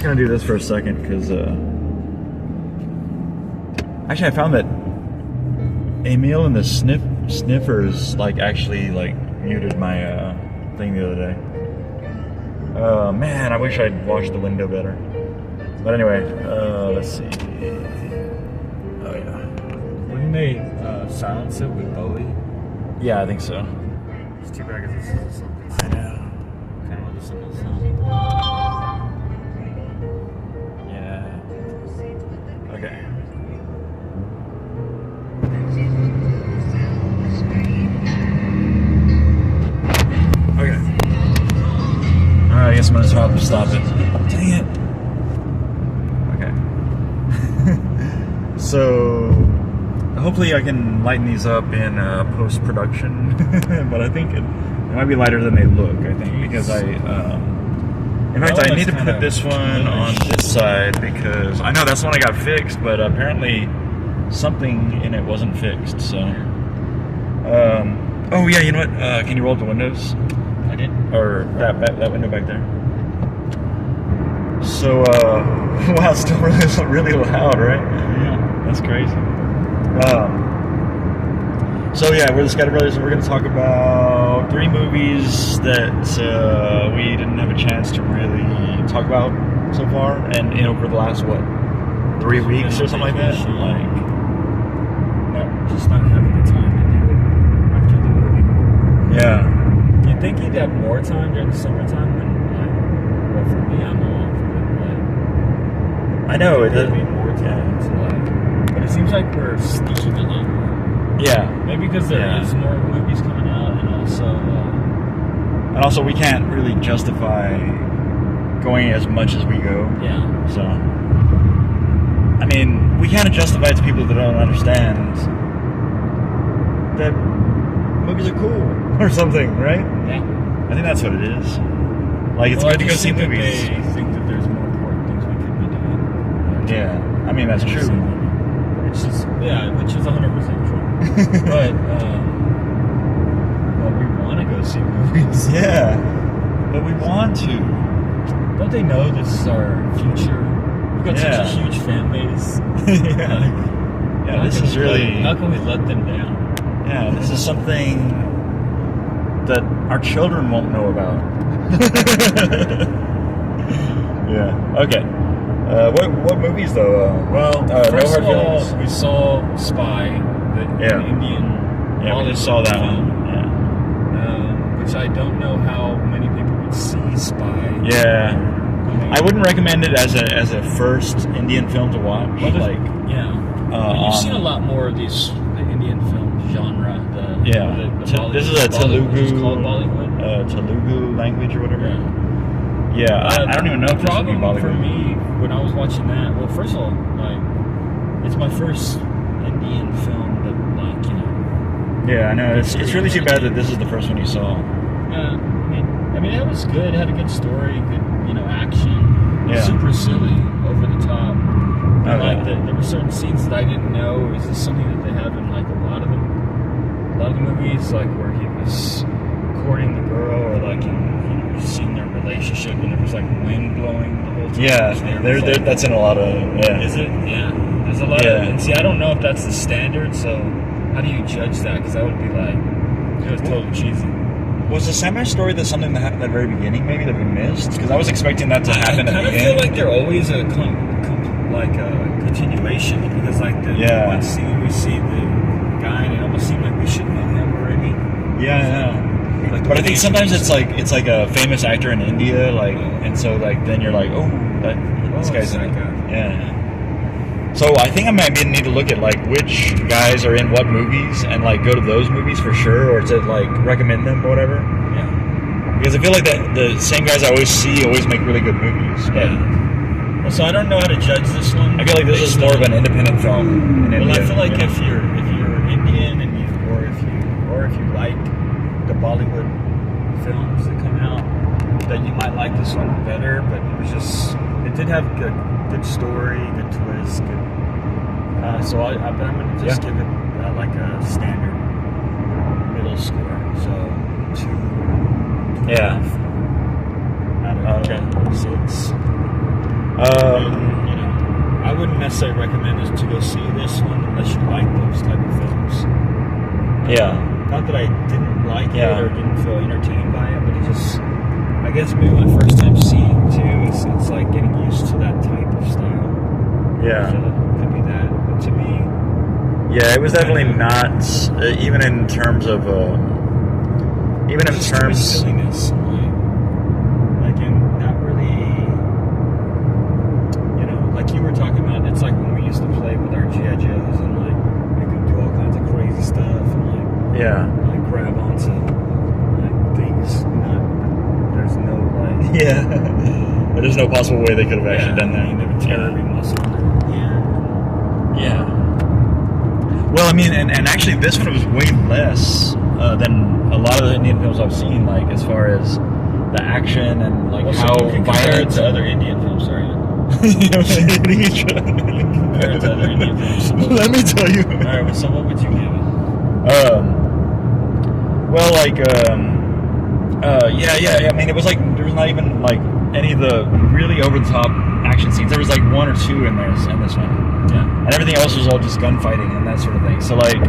just gonna do this for a second because actually I found that Emil and the sniffers like actually like muted my thing the other day. Man, I wish I'd washed the window better. But anyway, let's see. Oh yeah. Wouldn't they silence it with Bowie? Yeah, I think so. It's too bad because this is something. I know. Kind of want to listen to the sound. Yeah. Okay. Okay. Alright, I guess I'm gonna have to stop it. Dang it. Okay. So, hopefully I can lighten these up in post-production, but I think it might be lighter than they look, I think, because in fact, I need to put this one on this side because I know that's the one I got fixed, but apparently something in it wasn't fixed, so. Oh yeah, you know what? Can you roll up the windows? I did. Or that window back there. So, wow, it's still really loud, right? Yeah. That's crazy. So yeah, we're the ScatterBrothers, and we're going to talk about 3 movies that we didn't have a chance to really talk about so far, and over the last 3 weeks or something like that. Just not having the time to do after the movie. Yeah. You'd think he'd have more time during the summertime when, well, for me, I'm off, but I know there'd be more time to but it seems like we're sneaking a lot more. Yeah. Maybe because there is more movies coming out, and also we can't really justify going as much as we go. Yeah. So, I mean, we kind of justify it to people that don't understand that movies are cool or something, right? Yeah. I think that's what it is. Like, it's good to go see movies. They think that there's more important things we could be doing. Yeah. I mean, that's true. Which is 100% true. But we want to go see movies. Yeah. But we want to. Don't they know this is our future? We've got such a huge fan base. Yeah, this is really... How can we let them down? Yeah, this is something that our children won't know about. Yeah. Okay. What movies though? First of all, we saw Spy, the Indian. Yeah, we just saw that one. Yeah. Which I don't know how many people would see Spy. Yeah. I wouldn't recommend it as a first Indian film to watch. You've seen a lot more of the Indian film genre. This is a Telugu. It's called Bollywood. Telugu language or whatever. Yeah, I don't even know if this would be Bollywood. For me, when I was watching that, well, first of all, it's my first Indian film that, Yeah, I know. It's really too bad that this is the first one you saw. Yeah, I mean, it was good. It had a good story, good, action. Yeah. Super silly, over the top. And, there were certain scenes that I didn't know. Is this something that they have in a lot of the movies, where he was courting the girl, or seeing their relationship, and there was wind blowing the whole time. Yeah, that's in a lot of. Yeah. Is it? Yeah. There's a lot of. And see, I don't know if that's the standard. So, how do you judge that? Because that would be it was totally cheesy. Was the samurai story something that happened at the very beginning, maybe that we missed? Because I was expecting that to happen at the end. I kind of feel like they're always a continuation. Because one scene we see the guy, and it almost seemed like we should know him already. Yeah. But I think sometimes it's like a famous actor in India, and so then you're like, this guy's in it. Yeah. So I think I might need to look at which guys are in what movies and go to those movies for sure, or to recommend them or whatever. Yeah. Because I feel like the same guys I always see always make really good movies. Yeah. Well, so I don't know how to judge this one. I feel like this is more of an independent film in India. I feel like if you're Indian and or if you like the Bollywood films that come out, that you might like this one better. But it did have good story, good twist, good. But I'm gonna just give it a standard middle score. So 2.5 out of 6. necessarily recommend is to go see this one unless you like those type of films. Yeah. Not that I didn't like it Yeah. or didn't feel entertained by it, but it just, I guess maybe my first time seeing too, it's like getting used to that type of style. Yeah. So it could be that. But to me, Yeah, it was definitely not, even in terms of, just too much silliness. Like in not really, you know, like you were talking about, it's like when we used to play with our G.I. Joes and like we could do all kinds of crazy stuff and like grab onto like things. There's no like. Yeah. There's no possible way they could have actually done that. I mean, they would tear every muscle in their hand. Yeah. Well, I mean, and actually this one was way less than a lot of the Indian films I've seen, like as far as the action and like how you can compare it violent to other Indian films, sorry. Compare it to other Indian films. Let me tell you. Alright, so what would you give it? Well, like, yeah. I mean, it was like there was not even like any of the really over the top action scenes. There was like one or two in this one. Yeah. And everything else was all just gunfighting and that sort of thing. So like,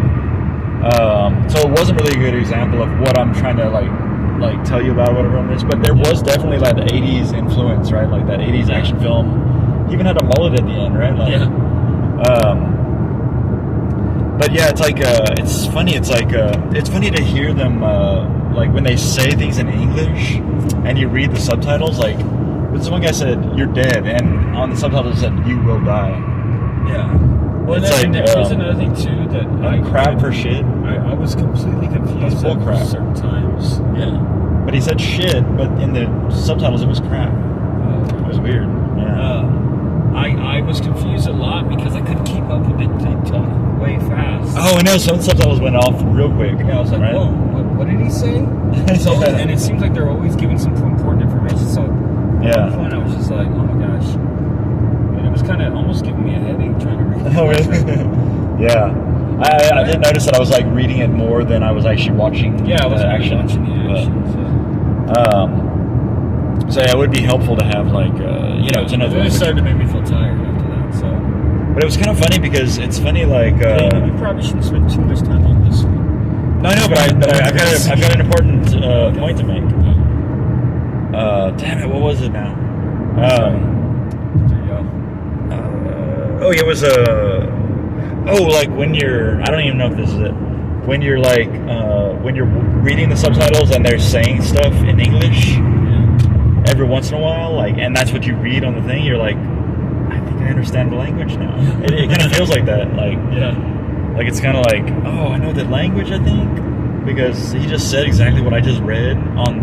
so it wasn't really a good example of what I'm trying to like tell you about whatever on this. But there was definitely like the '80s influence, right? Like that '80s action film. He even had a mullet at the end, right? Like, but yeah, it's like it's funny. It's like it's funny to hear them like when they say things in English and you read the subtitles. Like, this one guy said, "You're dead," and on the subtitles it said, "You will die." Yeah. Well, It's and like, there's another thing too that crap for shit. I was completely confused That's bull at crap. certain times. Yeah. But he said shit, but in the subtitles it was crap. It was weird. Yeah. I was confused a lot because I couldn't keep up with it. They talk way fast. Oh, I know. Some subtitles went off real quick. Yeah, I was like, right? whoa, what did he say? So, and it seems like they're always giving some important information. So at one point I was just like, oh my gosh. And it was kind of almost giving me a headache trying to read it. Oh, really? Yeah. I did notice that I was like reading it more than I was actually watching I was the action. watching the action. So yeah, it would be helpful to have like, you know, to know the It language. started to make me feel tired after that, so. But it was kind of funny because it's funny like... you probably shouldn't spend too much time on this one. No, I know, but I've got an important point to make. Damn it, what was it now? There you go. It was like when you're, I don't even know if this is it. When you're like, when you're reading the subtitles and they're saying stuff in English every once in a while, like, and that's what you read on the thing, you're like, I think I understand the language now. It kind of feels like that, like, like it's kind of like, oh, I know the language, I think, because he just said exactly what I just read on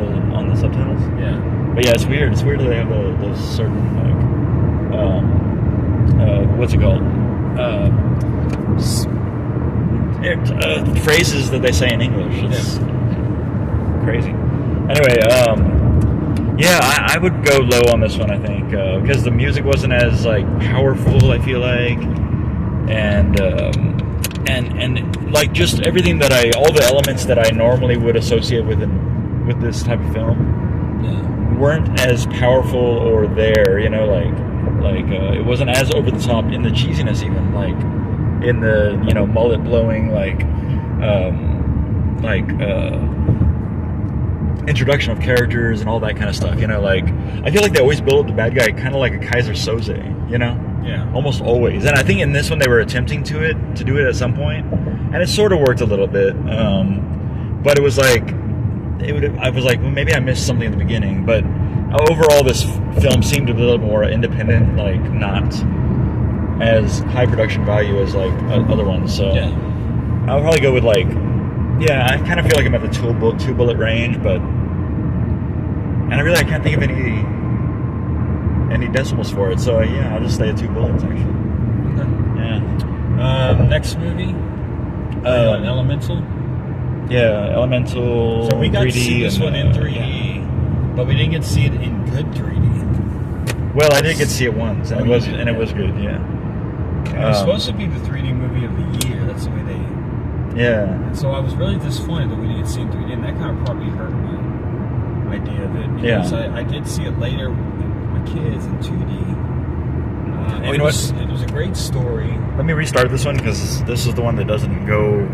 the subtitles. Yeah. But yeah, it's weird. It's weird that they have those certain like, what's it called? Phrases that they say in English. It's crazy. Anyway, I would go low on this one. I think because the music wasn't as like powerful. I feel like, and like just everything that all the elements that I normally would associate with this type of film weren't as powerful or there. You know, like it wasn't as over the top in the cheesiness, even like in the mullet blowing introduction of characters and all that kind of stuff. Like I feel like they always build up the bad guy kind of like a Kaiser Soze. Almost always. And I think in this one they were attempting to do it at some point, and it sort of worked a little bit. But it was like I was like, well, maybe I missed something at the beginning. But overall, this film seemed to be a little more independent, like not as high production value as like other ones. So I'll probably go with like, I kind of feel like I'm at the two bullet range, but I can't think of any decimals for it. So I'll just stay at 2 bullets actually. Okay. Next movie, Elemental. Yeah, Elemental. So we got 3D to see this one in 3D, but we didn't get to see it in good 3D. Well, I did get to see it once, and it was good. Yeah. It was supposed to be the 3D movie of the year. That's the way they. Yeah. And so I was really disappointed that we didn't see it in 3D, and that kind of probably hurt my idea of it. Because I did see it later with my kids in 2D. You know what? It was a great story. Let me restart this one because this is the one that doesn't go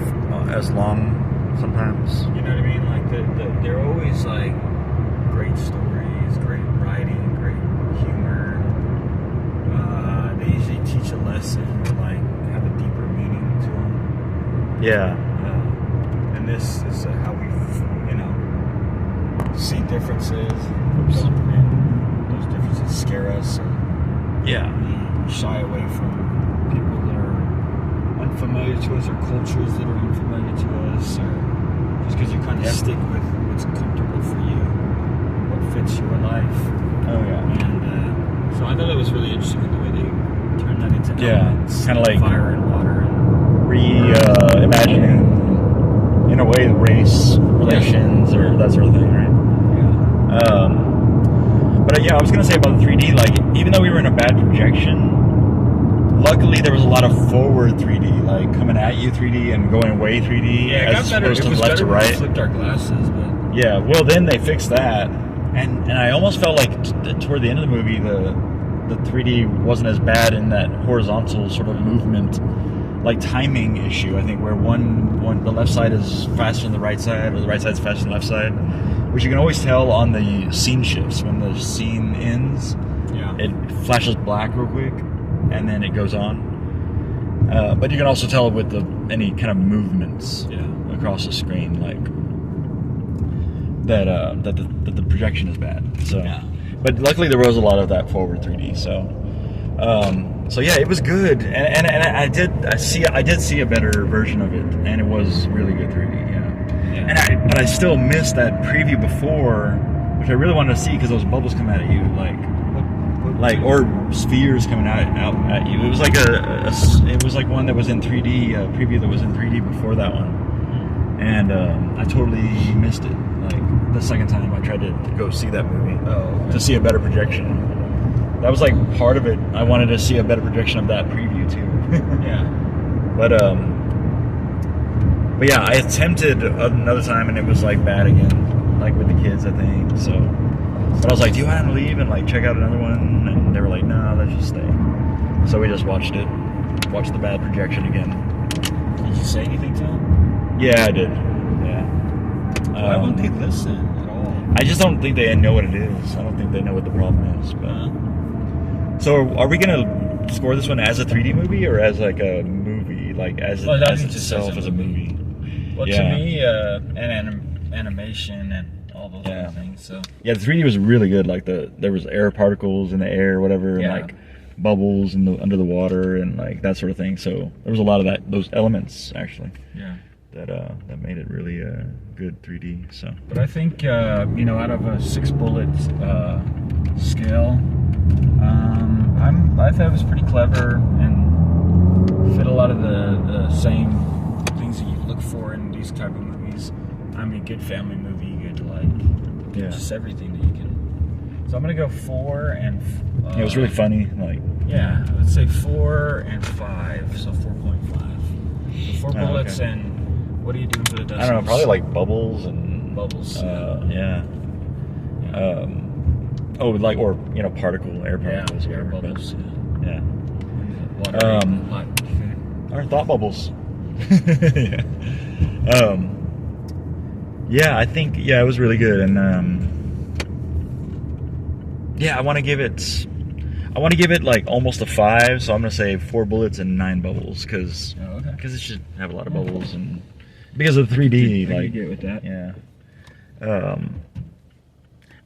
as long sometimes. You know what I mean? Like they're always like great stories, great writing, great humor. They usually teach a lesson or like have a deeper meaning to them. Yeah. And this is how we, see differences. Oops. And those differences scare us. Yeah. We shy away from people that are unfamiliar to us or cultures that are unfamiliar to us, or just because you kind of stick with what's comfortable for you, what fits your life. Oh yeah. And so I thought that was really interesting the way they turned that into elements, kind of like fire and water, and reimagining in a way race relations or that sort of thing, right? yeah. But yeah, I was gonna say about the 3D. Like, even though we were in a bad projection, luckily there was a lot of forward 3D, like coming at you 3D and going away 3D, Yeah, it as got better. opposed It to was left better to when we right. flipped our glasses, but Yeah, well then they fixed that, and I almost felt like toward the end of the movie the 3D wasn't as bad in that horizontal sort of movement, like timing issue. I think where the left side is faster than the right side, or the right side's faster than the left side, which you can always tell on the scene shifts. When the scene ends, yeah, it flashes black real quick, and then it goes on. But you can also tell with any kind of movements across the screen, like that the projection is bad. So, but luckily there was a lot of that forward 3D. So yeah, it was good, and I did see a better version of it, and it was really good 3D. But I still missed that preview before, which I really wanted to see because those bubbles come out at you, like or spheres coming out at you. It was like it was like one that was in 3D, a preview that was in 3D before that one, and I totally missed it. Like the second time I tried to go see that movie to see a better projection. That was like part of it. I wanted to see a better projection of that preview too. But yeah, I attempted another time and it was like bad again, like with the kids, I think. So, but I was like, do you want to leave and like check out another one? And they were like, no, let's just stay. So we just watched the bad projection again. Did you say anything to them? Yeah, I did. Yeah. Why won't they listen at all? I just don't think they know what it is. I don't think they know what the problem is. But so are we gonna score this one as a 3D movie or as like a movie, like as itself as a movie? Well, to me, animation and all those other things. So yeah, the 3D was really good. Like there was air particles in the air, whatever, and like bubbles under the water and like that sort of thing. So there was a lot of those elements actually. Yeah. That made it really good 3D. So, but I think out of a 6 bullet scale, I thought it was pretty clever and fit a lot of the same things that you look for in these type of movies. I mean, good family movie, good just everything that you can. So I'm gonna go 4 and. It was really funny. Let's say 4 and 5, so 4.5. So 4 bullets and. What are you doing for the decimals? I don't know, probably like bubbles and bubbles. Or particle air particles. Air bubbles. Yeah. Water. Or thought bubbles. I think it was really good, and I want to give it like almost a 5. So I'm gonna say 4 bullets and 9 bubbles because it should have a lot of bubbles and. Because of the 3D, I could get with that. Yeah.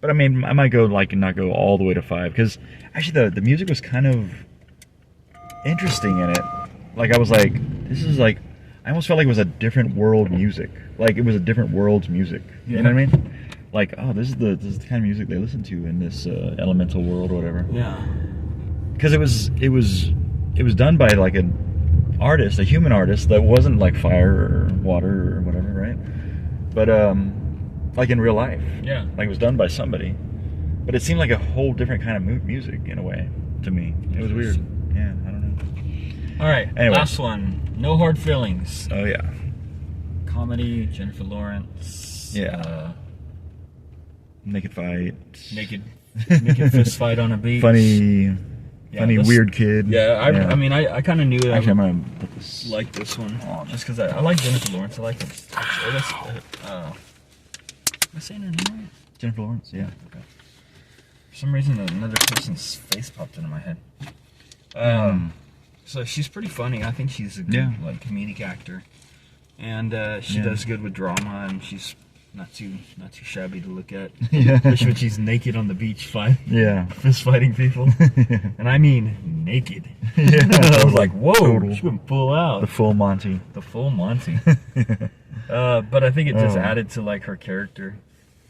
But I mean, I might go not go all the way to 5 because actually the music was kind of interesting in it. Like I was like, this is like, I almost felt like it was a different world music. Like it was a different world's music. You know what I mean? Like, oh, this is the kind of music they listen to in this elemental world or whatever. Yeah. Because it was done by like a human artist that wasn't like fire or water or whatever, right? But like in real life, like it was done by somebody. But it seemed like a whole different kind of music in a way to me. It was weird. Yeah, I don't know. All right, anyway. Last one. No Hard Feelings. Oh yeah. Comedy. Jennifer Lawrence. Yeah. Naked fight. Naked fist fight on a beach. Funny funny weird kid. Yeah, I mean, I kind of knew that. Actually, I'm gonna put this. Like this one, just because I like Jennifer Lawrence. I like her. Am I saying her name right? Jennifer Lawrence. Yeah. Okay. For some reason, another person's face popped into my head. So she's pretty funny. I think she's a good like comedic actor, and she does good with drama, and she's not too shabby to look at. Especially when she's naked on the beach fist fighting people, and I mean naked. I was like, whoa, she went full out. The full Monty. The full Monty. But I think it just added to like her character.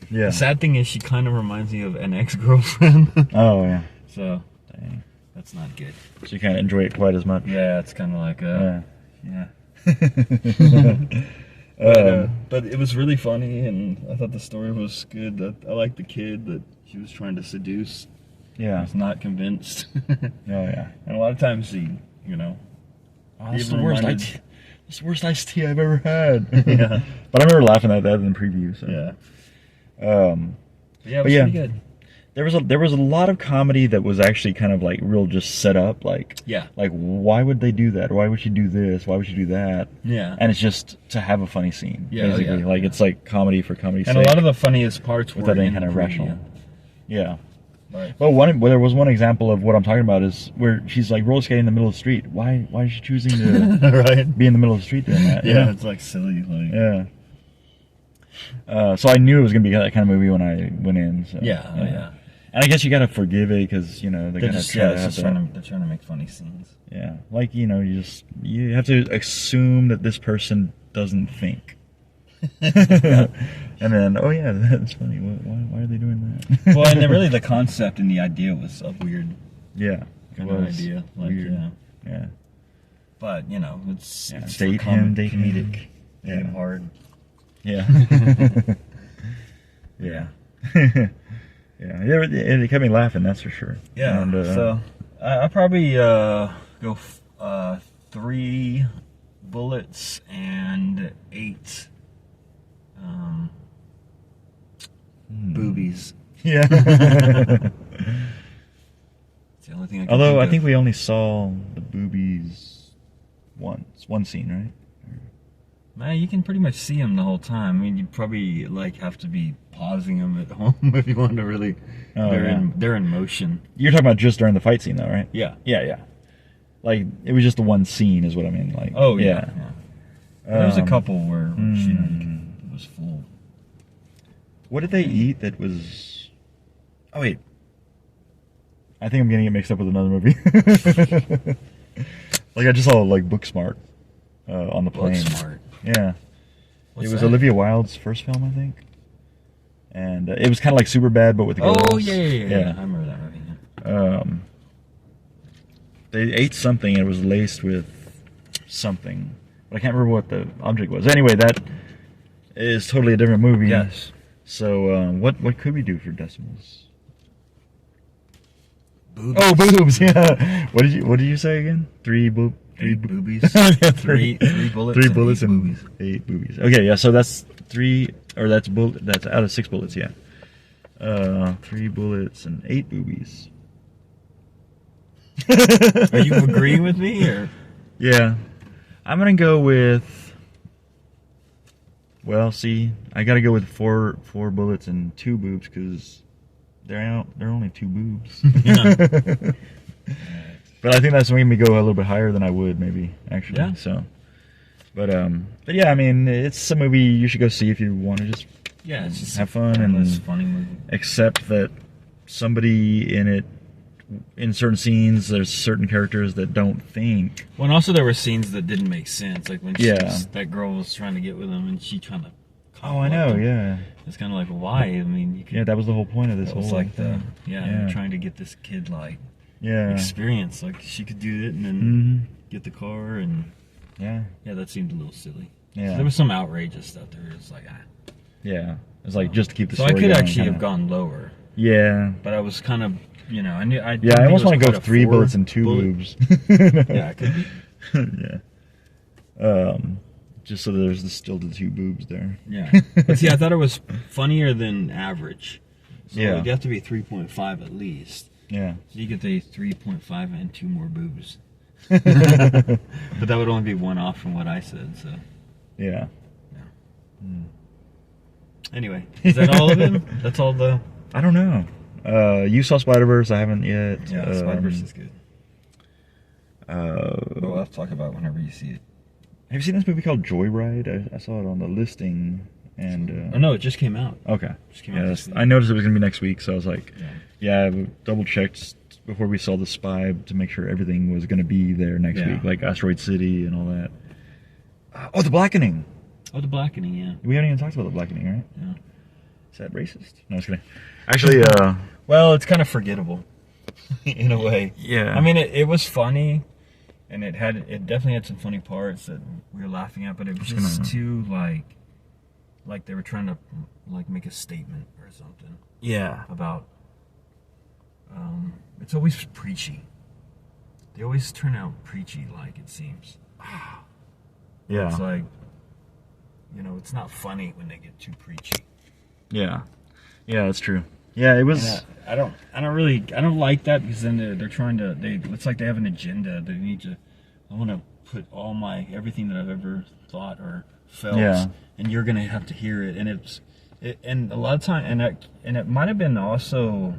Yeah. The sad thing is she kind of reminds me of an ex-girlfriend. Oh yeah. So dang, that's not good. So you can't enjoy it quite as much. Yeah, it's kind of like but it was really funny, and I thought the story was good. I liked the kid that she was trying to seduce. Yeah. I was not convinced. Oh yeah. And a lot of times the that's the worst. That's the worst iced tea I've ever had. Yeah. But I remember laughing at that in the preview. So. Yeah. Yeah, it was pretty good. There was a lot of comedy that was actually kind of like real just set up, like why would they do that? Why would she do this? Why would she do that? Yeah. And it's just to have a funny scene. Yeah, basically. Like it's like comedy for comedy's sake. And a lot of the funniest parts were without any in kind of the rational. Yeah. Right. Well, there was one example of what I'm talking about is where she's like roller skating in the middle of the street. Why is she choosing to be in the middle of the street doing that? Yeah, it's like silly. Like so I knew it was gonna be that kind of movie when I went in. So, yeah. And I guess you gotta forgive it because they're trying to make funny scenes. Yeah, like you have to assume that this person doesn't think. And then that's funny. Why are they doing that? Well, and really the concept and the idea was a weird kind of idea. Like weird. Yeah. But it's date him, comedic. Yeah. Hard. Yeah. Yeah. It kept me laughing, that's for sure. Yeah. And, so I probably go 3 bullets and 8 boobies. Yeah. It's the only thing I can Although think I think we only saw the boobies once, one scene, right? Man, you can pretty much see them the whole time. I mean, you'd probably have to be pausing them at home if you want to really. They're in motion. You're talking about just during the fight scene, though, right? Yeah. Yeah. Like it was just the one scene, is what I mean. Like. Oh yeah. There's a couple where it was full. What did they eat that was? Oh wait. I think I'm getting it mixed up with another movie. Like I just saw Booksmart on the plane. Booksmart. Yeah. What's it was that? Olivia Wilde's first film, I think. And it was kind of like Superbad, but with the girls. Oh yeah. I remember that movie. Yeah. They ate something and it was laced with something, but I can't remember what the object was. Anyway, that is totally a different movie. Yes. So what could we do for decimals? Boobs. Oh, boobs. Yeah. What did you say again? 3 boobies. 3 bullets. 3 bullets and boobies. 8 boobies. Okay, yeah. So that's 3, or that's out of 6 bullets. Yeah. 3 bullets and 8 boobies. Are you agreeing with me, or? Yeah, I'm gonna go with. Well, see, I gotta go with 4 bullets and 2 boobs because they're only 2 boobs. Yeah. But I think that's making me go a little bit higher than I would, maybe, actually. Yeah. So, but yeah, I mean, it's a movie you should go see if you want to just it's just have fun and funny movie. Accept that somebody in it, in certain scenes, there's certain characters that don't think. Well, and also there were scenes that didn't make sense, like when that girl was trying to get with him and she trying to. Oh, I know, yeah. It's kind of like, why? I mean, you could. Yeah, that was the whole point of this whole like thing. Trying to get this kid Yeah. experience, like she could do it and then get the car and that seemed a little silly. Yeah, so there was some outrageous stuff. There was like yeah, it's like just to keep the so story I could going, actually have gone lower. Yeah, but I was kind of I knew I almost want to go 3 bullets and 2 boobs. Yeah, it could be. Yeah. Just so there's still the 2 boobs there. Yeah. But see, I thought it was funnier than average. So it'd have to be 3.5 at least. Yeah. So you get the 3.5 and 2 more boobs. But that would only be one off from what I said, so. Yeah. Anyway, is that all of them? That's all the... I don't know. You saw Spider-Verse. I haven't yet. Yeah, Spider-Verse is good. We'll have to talk about whenever you see it. Have you seen this movie called Joyride? I saw it on the listing. And oh, no, it just came out. Okay. Just came out this week. I noticed it was going to be next week, so I was like, yeah, I double-checked before we saw The Spy to make sure everything was going to be there next week, like Asteroid City and all that. Oh, The Blackening. Oh, The Blackening, yeah. We haven't even talked about The Blackening, right? Yeah. Is that racist? No, I was kidding. Actually, well, it's kind of forgettable in a way. Yeah. I mean, it was funny, and it definitely had some funny parts that we were laughing at, but it was just too like they were trying to like make a statement or something. Yeah. About it's always preachy. They always turn out preachy, like it seems. Yeah. It's like, you know, it's not funny when they get too preachy. Yeah. Yeah, that's true. Yeah, it was. I don't like that, because then they're trying to. It's like they have an agenda. They need to. I want to put all everything that I've ever thought or felt, and you're gonna have to hear it. And and a lot of time, and it might have been also.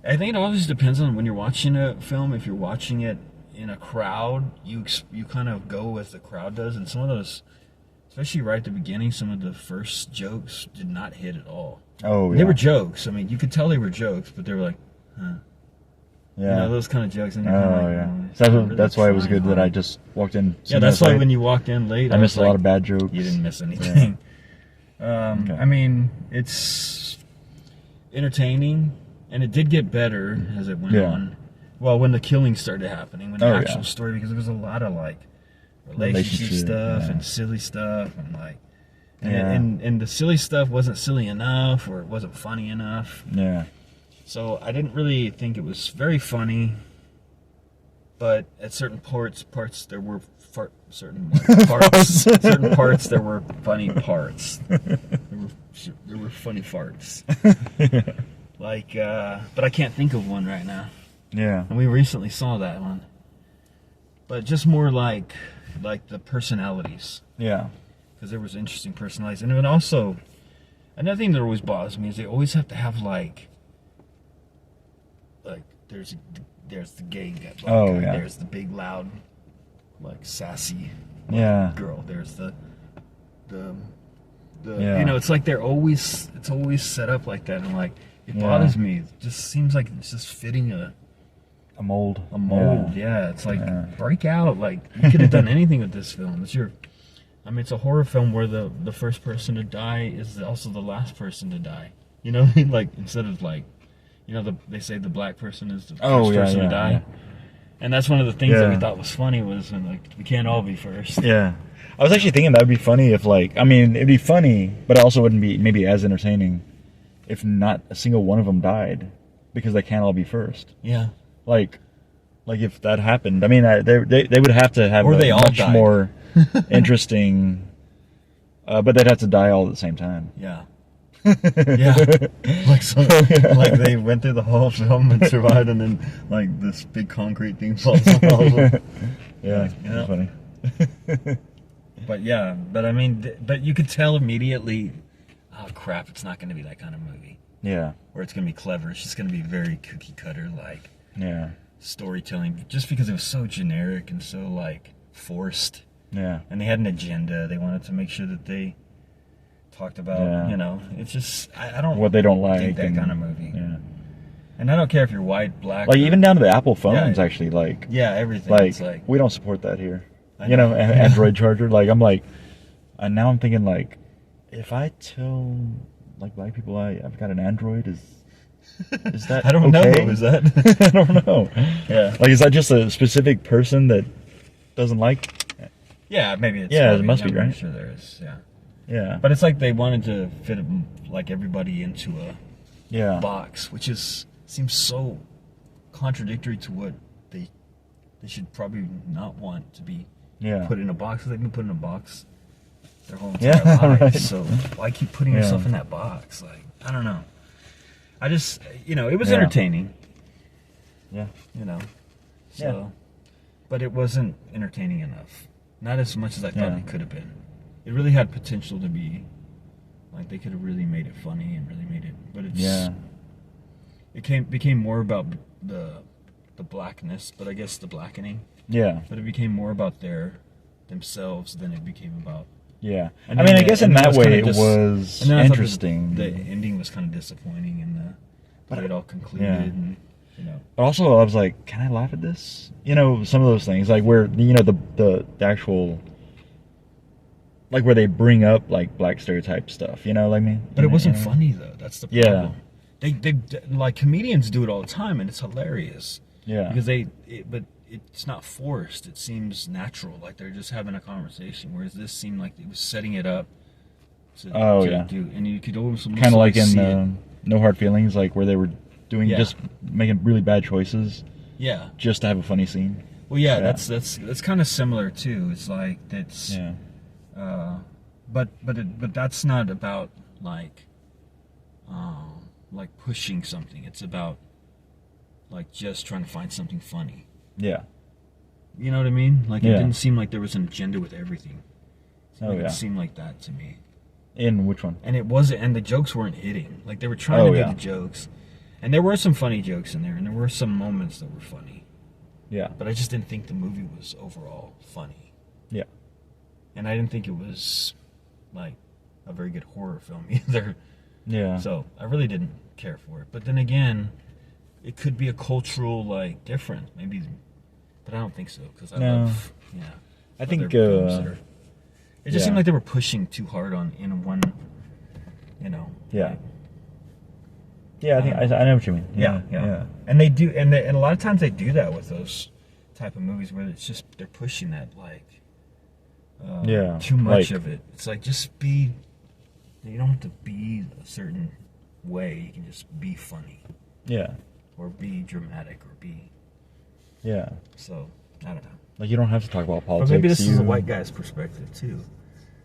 I think it always depends on when you're watching a film. If you're watching it in a crowd, you kind of go as the crowd does, and some of those, especially right at the beginning, some of the first jokes did not hit at all. Oh, yeah. They were jokes. I mean, you could tell they were jokes, but they were like, huh. Yeah. You know, those kind of jokes. And That's why it was good that I just walked in. Yeah, that's why when you walked in late, I missed a lot of bad jokes. You didn't miss anything. Okay. I mean, it's entertaining, and it did get better as it went on. Well, when the killing started happening, when the actual story, because there was a lot of like relationship stuff and silly stuff, and like, and the silly stuff wasn't silly enough, or it wasn't funny enough. Yeah. So I didn't really think it was very funny, but at certain parts there were certain parts there were funny parts. There were funny farts. Like, but I can't think of one right now. Yeah. And we recently saw that one. But just more like the personalities. Yeah. Because there was interesting personalities. And then also, another thing that always bothers me is they always have to have like there's the gay guy. There's the big, loud, like sassy girl. There's the you know, it's like it's always set up like that, and like it bothers me. It just seems like it's just fitting a mold. Yeah. It's like break out. Like, you could have done anything with this film. It's a horror film where the first person to die is also the last person to die. You know, like, instead of like, you know, they say the black person is the first person to die. Yeah. And that's one of the things that we thought was funny, was when, like, we can't all be first. Yeah. I was actually thinking that would be funny if, like, I mean, it'd be funny, but it also wouldn't be maybe as entertaining if not a single one of them died, because they can't all be first. Yeah. Like if that happened, I mean, they would have to have much more interesting, but they'd have to die all at the same time. Yeah. Yeah. Like they went through the whole film and survived, and then like this big concrete thing falls on all of them. Yeah, that's funny. But I mean, but you could tell immediately, oh crap, it's not going to be that kind of movie. Yeah. Or it's going to be clever. It's just going to be very cookie cutter, like storytelling, just because it was so generic and so like forced. Yeah. And they had an agenda. They wanted to make sure that they talked about, you know, it's just, I don't what they don't like that kind of movie. Yeah. And I don't care if you're white, black, like even down to the Apple phones, actually, like everything. Like, it's like, we don't support that here. You know, Android charger. Like, I'm like, and now I'm thinking, like, if I tell like black people I've got an Android, is that I don't know. Is that I don't know. Yeah. Like, is that just a specific person that doesn't like? Yeah, maybe it's. Yeah, it must be, right? I'm sure there is. Yeah. Yeah. But it's like they wanted to fit like everybody into a box, which seems so contradictory to what they should probably not want to be put in a box. They've been put in a box their whole entire lives. Right. So why keep putting yourself in that box? Like, I don't know. I just, it was Yeah. entertaining, Yeah. So, Yeah. but it wasn't entertaining enough. Not as much as I thought Yeah. it could have been. It really had potential to be, like, they could have really made it funny and really made it, but it became more about the blackness, but I guess the blackening. Yeah. But it became more about themselves than it became about. Yeah. And I mean, I then guess in and then that was way kinda it was and then I thought interesting. The ending was kind of disappointing in the way it all concluded. Yeah. And, But also, I was like, can I laugh at this? Some of those things, like where the actual, like where they bring up like black stereotype stuff. You know what I mean? But it wasn't funny though. That's the problem. Yeah. They like comedians do it all the time, and it's hilarious. Yeah. Because but it's not forced. It seems natural, like they're just having a conversation. Whereas this seemed like it was setting it up. To do, and you could almost kind of like see in No Hard Feelings, like where they were doing just making really bad choices. Yeah. Just to have a funny scene. Well, yeah, that's kind of similar too. It's like that's. Yeah. But that's not about like pushing something. It's about like just trying to find something funny. Yeah. You know what I mean? Like it didn't seem like there was an agenda with everything. It seemed like that to me. In which one? And it wasn't. And the jokes weren't hitting. Like they were trying to do the jokes, and there were some funny jokes in there, and there were some moments that were funny. Yeah. But I just didn't think the movie was overall funny. Yeah. And I didn't think it was like a very good horror film either. Yeah. So I really didn't care for it. But then again, it could be a cultural like difference, maybe. But I don't think so because I love. Yeah. I think. It just seemed like they were pushing too hard in one. Yeah. Like, yeah, I know what you mean. Yeah. And they do, and a lot of times they do that with those type of movies where it's just they're pushing that like. Too much of it. It's like just be. You don't have to be a certain way. You can just be funny. Yeah. Or be dramatic, or be. Yeah. So I don't know. Like you don't have to talk about politics. But maybe this is a white guy's perspective too.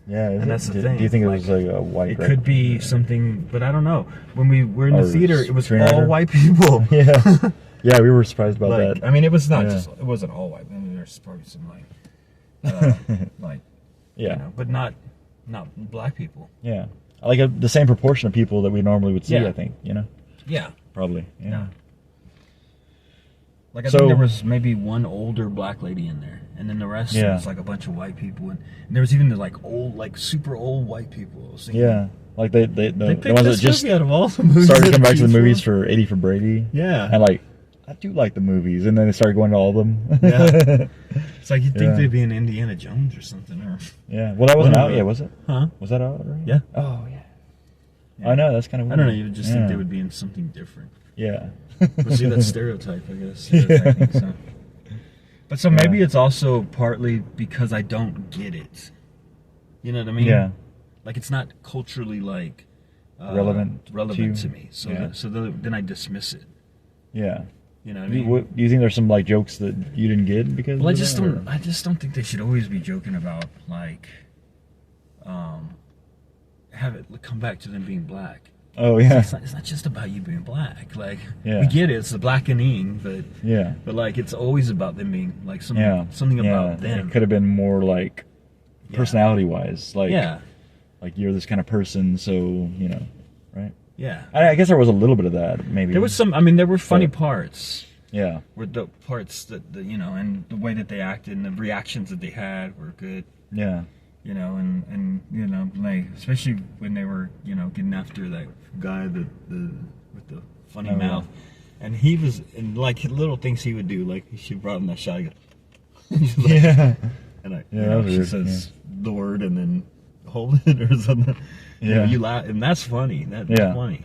Yeah, and that's the thing. Do you think it like, was like a white? It could be something, but I don't know. When we were in the theater, it was screenwriter? all white people. Yeah. Yeah, we were surprised about that. I mean, it was not just. It wasn't all white. I mean, there's probably some like. But not black people. Yeah, like the same proportion of people that we normally would see. I think Yeah. Probably. Yeah. Like I think there was maybe one older black lady in there, and then the rest was like a bunch of white people, and there was even the like old, like super old white people. Yeah, like the picked ones this that just movie out of all the movies started to come back to the movies for 80 for Brady. Yeah, and like I do like the movies, and then they started going to all of them. Yeah, it's like you'd think they'd be in Indiana Jones or something, or well, that wasn't out yet, was it? Huh? Was that out already? Yeah. Oh yeah. I know, that's kind of weird. I don't know. You just think they would be in something different. Yeah. But see, that's stereotype, I guess. So. But so maybe it's also partly because I don't get it. You know what I mean? Yeah. Like it's not culturally like relevant to me. So then I dismiss it. Yeah. You know what I mean? Do you think there's some like jokes that you didn't get because? Well, I just don't think they should always be joking about like have it come back to them being black. Oh yeah. It's not just about you being black. Like we get it, it's the blackening, but like it's always about them being like something about them. It could have been more like personality wise, like like you're this kind of person, so right? Yeah. I guess there was a little bit of that. Maybe there was some. I mean, there were funny parts. Yeah. Were the parts that and the way that they acted and the reactions that they had were good. Yeah. And like especially when they were getting after that guy with the funny mouth, and he was and like little things he would do, like she brought him that shot. And she says the word and then hold it or something. You laugh, and that's funny. That's funny.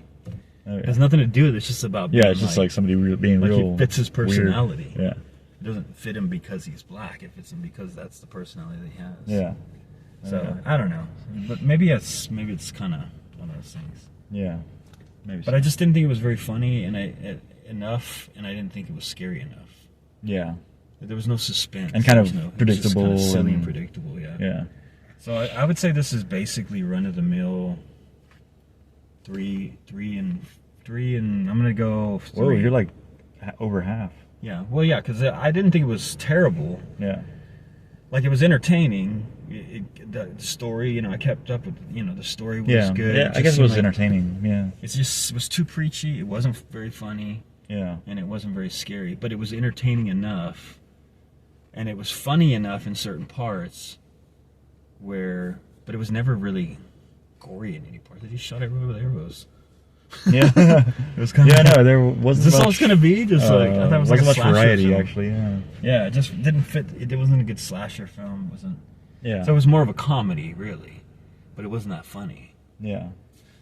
It has nothing to do with it. It's just about being it's just like somebody being like real. He fits his personality. Weird. It doesn't fit him because he's black. It fits him because that's the personality that he has. Yeah. So I don't know, but maybe it's kind of one of those things. Yeah. Maybe. But I just didn't think it was very funny and enough, and I didn't think it was scary enough. Yeah. There was no suspense. And kind of predictable. Kind of silly and predictable. Yeah. Yeah. So I would say this is basically run of the mill 3 and 3, and I'm gonna go 3. Whoa, you're like over half. Yeah, well, yeah, because I didn't think it was terrible. Yeah. Like, it was entertaining. The story, I kept up with, the story was good. Yeah, I guess it was entertaining. Yeah. It was too preachy. It wasn't very funny. Yeah. And it wasn't very scary, but it was entertaining enough, and it was funny enough in certain parts but it was never really gory in any part. They just shot everywhere with arrows. Yeah. It was kind of. Yeah, no, there wasn't. This all it's gonna be just like I thought it was like a much slasher variety film. actually. Yeah. Yeah, it just didn't fit. It wasn't a good slasher film. It wasn't. Yeah. So it was more of a comedy, really, but it wasn't that funny. Yeah.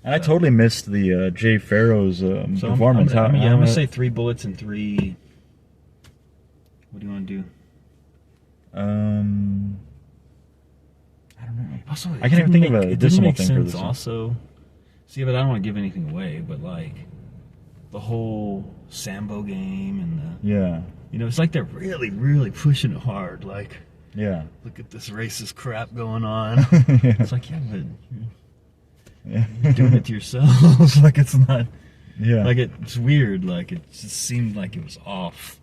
And I totally missed the Jay Farrow's performance. I'm gonna say 3 bullets and 3. What do you want to do? I don't know. Also, I can't even think of a decimal thing for this one. Also, see, but I don't want to give anything away. But like the whole Sambo game and the it's like they're really, really pushing it hard. Like, look at this racist crap going on. It's like, but you're doing it to yourselves. Like, it's not. Yeah. Like, it's weird. Like, it just seemed like it was off.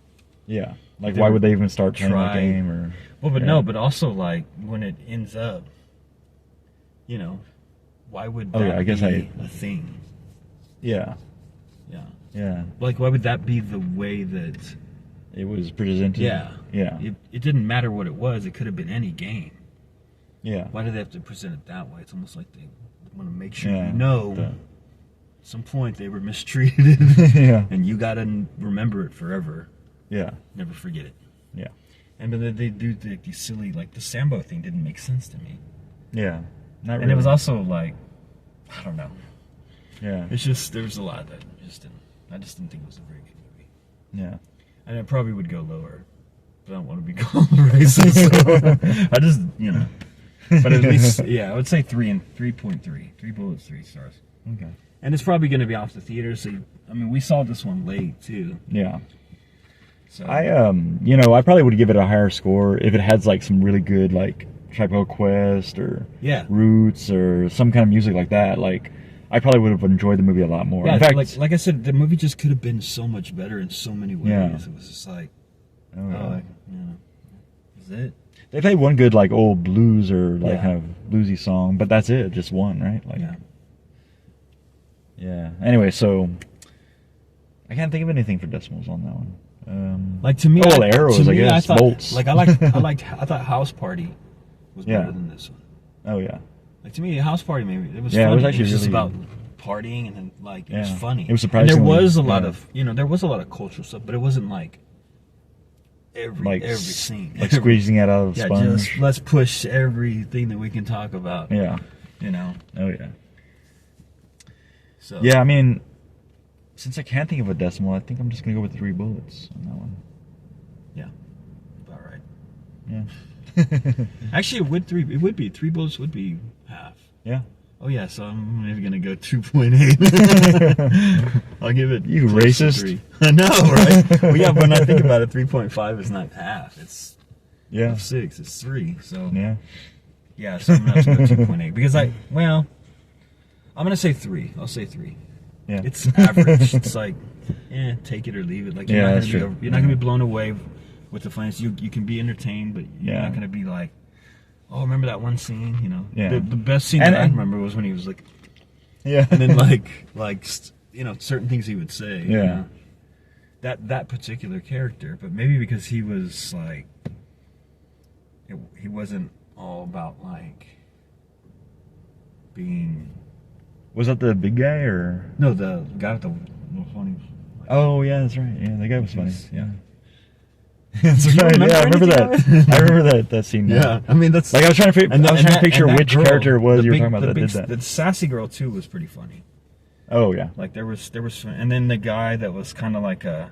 Yeah. Like, why would they even start playing the game? Or well, but no, but also like when it ends up, why would that be a thing? Yeah. Yeah. Yeah. Like, why would that be the way that it was presented? Yeah. Yeah. It didn't matter what it was. It could have been any game. Yeah. Why do they have to present it that way? It's almost like they want to make sure at some point they were mistreated. And you got to remember it forever. Yeah. Never forget it. Yeah. And then they do these silly, like the Sambo thing didn't make sense to me. Yeah. Not really. And it was also like, I don't know. Yeah. It's just, there was a lot that I just didn't think it was a very good movie. Yeah. And it probably would go lower. But I don't want to be called racist. So I just, But at least, I would say 3.3. 3 bullets, 3 stars. Okay. And it's probably going to be off the theater. So, we saw this one late too. Yeah. So. I probably would give it a higher score if it had like some really good like Tribe Called Quest or Roots or some kind of music like that. Like, I probably would have enjoyed the movie a lot more. Yeah, in fact, like I said, the movie just could have been so much better in so many ways. Yeah. It was just like, is it? They played one good like old blues or like kind of bluesy song, but that's it, just one, right? Like, yeah. Anyway, so I can't think of anything for decimals on that one. Like, to me, arrows, I guess, bolts. Like, I thought House Party was better than this one. Oh yeah. Like, to me, House Party, maybe it was funny. It was actually just about partying, and then like it was funny. It was surprising. And there was a lot of there was a lot of cultural stuff, but it wasn't like every scene, like squeezing it out of the sponge. Just let's push everything that we can talk about. Yeah. Oh yeah. So yeah, since I can't think of a decimal, I think I'm just gonna go with 3 bullets on that one. Yeah. About right. Yeah. Actually, it would be 3 bullets would be half. Yeah. Oh yeah, so I'm maybe gonna go 2.8. I'll give it. You racist. I know, right? Well, yeah, when I think about it, 3.5 is not half. It's 6. It's 3. So yeah. So I'm gonna have to go 2.8 because I'm gonna say 3. I'll say 3. Yeah. It's average. It's like, take it or leave it. Like, you're not gonna be blown away with the finance. You can be entertained, but you're not gonna be like, oh, remember that one scene? The best scene that I remember was when he was like, and then like certain things he would say. That particular character, but maybe because he was like, he wasn't all about like being. Was that the big guy or no? The guy with the funny. Like, oh yeah, that's right. Yeah, the guy was funny. Yeah. That's right. Yeah, I remember that. I remember that scene. Yeah, that's like I was trying to picture which character it was you were talking about that did that. The sassy girl too was pretty funny. Oh yeah. Like there was, and then the guy that was kind of like a,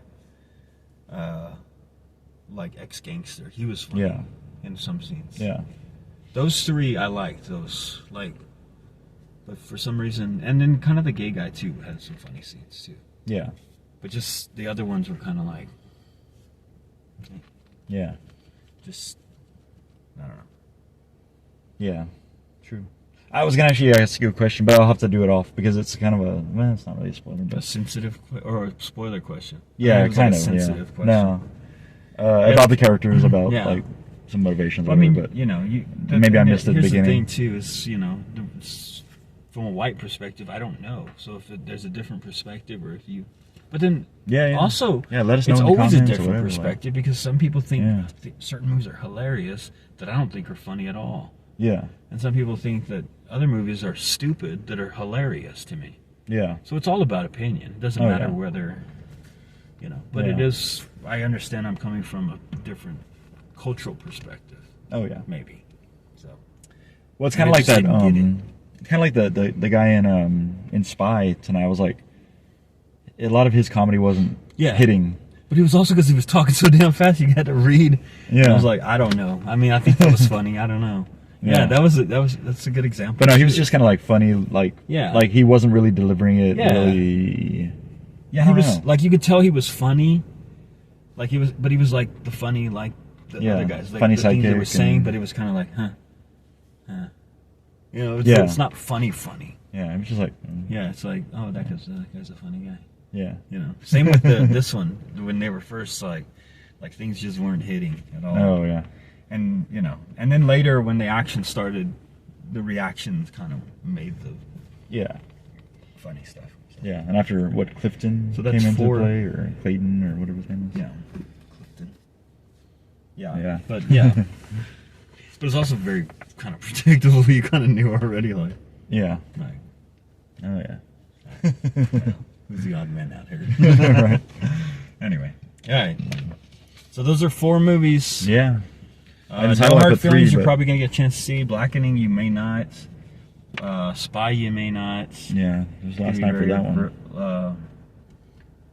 like ex-gangster. He was funny. Yeah. In some scenes. Yeah. Those 3 I liked. Those like. But for some reason, and then kind of the gay guy too had some funny scenes too. Yeah. But just the other ones were kind of like. Yeah. Just, I don't know. Yeah. True. I was gonna actually ask you a question, but I'll have to do it off because it's kind of a. Well, it's not really a spoiler, A but sensitive or a spoiler question. yeah, It was kind like of. a sensitive Yeah. question. No. About the characters, about Yeah. like some motivations. Well, Or I mean, whatever, but you know, maybe I missed it at the here's beginning. the thing too is, you know, from a white perspective, I don't know. So if there's a different perspective, or if you, but then yeah. also, yeah, let us know it's in the always a comments or different whatever, perspective because some people think Yeah. certain movies are hilarious that I don't think are funny at all, Yeah. and some people think that other movies are stupid that are hilarious to me. Yeah. So it's all about opinion. It doesn't Oh, matter yeah. whether, you know, but Yeah. it is. I understand I'm coming from a different cultural perspective, Oh yeah. maybe. So. Well, it's And kind I of like just that. didn't get Kind of like the guy in Spy tonight. I was like, a lot of his comedy wasn't hitting. But it was also because he was talking so damn fast. You had to read. Yeah. And I was like, I don't know. I mean, I think that was funny. I don't know. Yeah, that's a good example. But no, he was too. just kind of like funny, like like he wasn't really delivering it really. Yeah, I he don't was know. like, you could tell he was funny. Like he was, but he was like the funny, like the other guys, like funny the things they sidekick were saying. and- But it was kind of like, huh. You know, it's, Yeah. it's not funny. Yeah, it was just like. Yeah, it's like, oh, that guy's a funny guy. Yeah. You know, same with this one when they were first like things just weren't hitting at all. Oh yeah. And you know, and then later when the action started, the reactions kind of made the funny stuff. So. Yeah, and after what Clifton So that's came into 4. play, or Clayton, or whatever his name is. Yeah, Clifton. Yeah, Yeah. but yeah, but it's also very kind of predictable. You kind of knew already, like Yeah. Oh yeah. who's the odd man out here? Right. Anyway, all right. So those are 4 movies. Yeah. No decided I Hard put 3, Feelings, you're but- probably gonna get a chance to see. Blackening, you may not. Spy, you may not. Yeah. It was last Maybe night for very that one.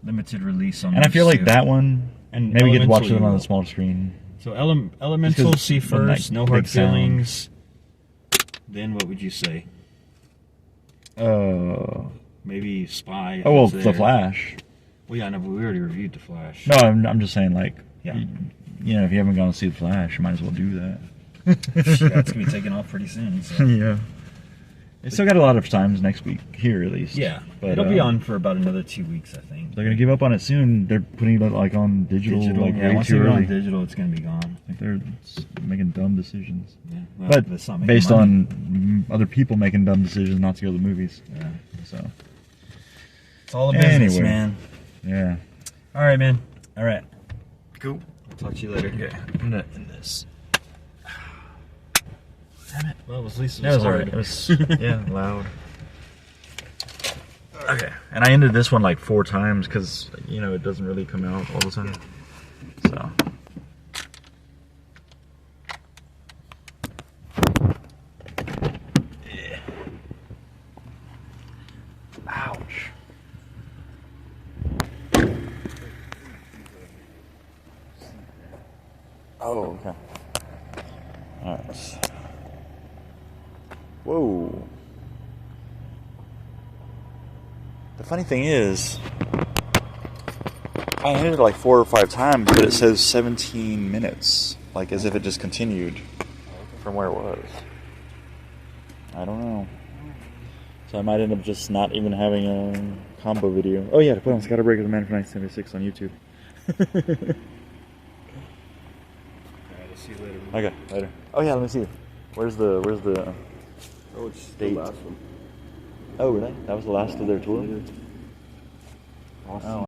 Limited release on. And I feel those like two. that one. And Maybe we get to watch Elemental it you on will. the small screen. So Elemental, Just 'cause see of, like, first. No Hard big sound. Feelings. Then what would you say? Maybe Spy. if Oh well, it's The there. Flash. Well, yeah, no, but we already reviewed The Flash. No, I'm just saying, like, Yeah. you know, if you haven't gone to see The Flash, you might as well do that. Yeah, it's gonna be taken off pretty soon. So. Yeah. It's still got a lot of times next week here, at least. Yeah, but it'll be on for about another 2 weeks, I think. They're gonna give up on it soon. They're putting it like on digital, like yeah, way once too they go on early. digital, it's gonna be gone. Like they're making dumb decisions. Yeah, well, But it's not making based money. on other people making dumb decisions not to go to the movies. Yeah. So It's all a business, Anyway. man. yeah. All right, man. All right. Cool. I'll talk to you later. Okay. I'm gonna end this. Damn it. Well, at least it That was was alright. hard. It was loud. Okay, and I ended this one like 4 times because you know it doesn't really come out all the time. So. Yeah. Ouch. Oh, okay. Alright. Whoa. The funny thing is, I hit it like 4 or 5 times, but it says 17 minutes. Like as if it just continued from where it was. I don't know. So I might end up just not even having a combo video. Oh yeah, to put on ScatterBrothers Man for 1976 on YouTube. Alright, I'll see you later. Okay, later. Oh yeah, let me see. Where's the Oh, it's date? the last one. Oh really? That was the last of their tour? Awesome. Oh.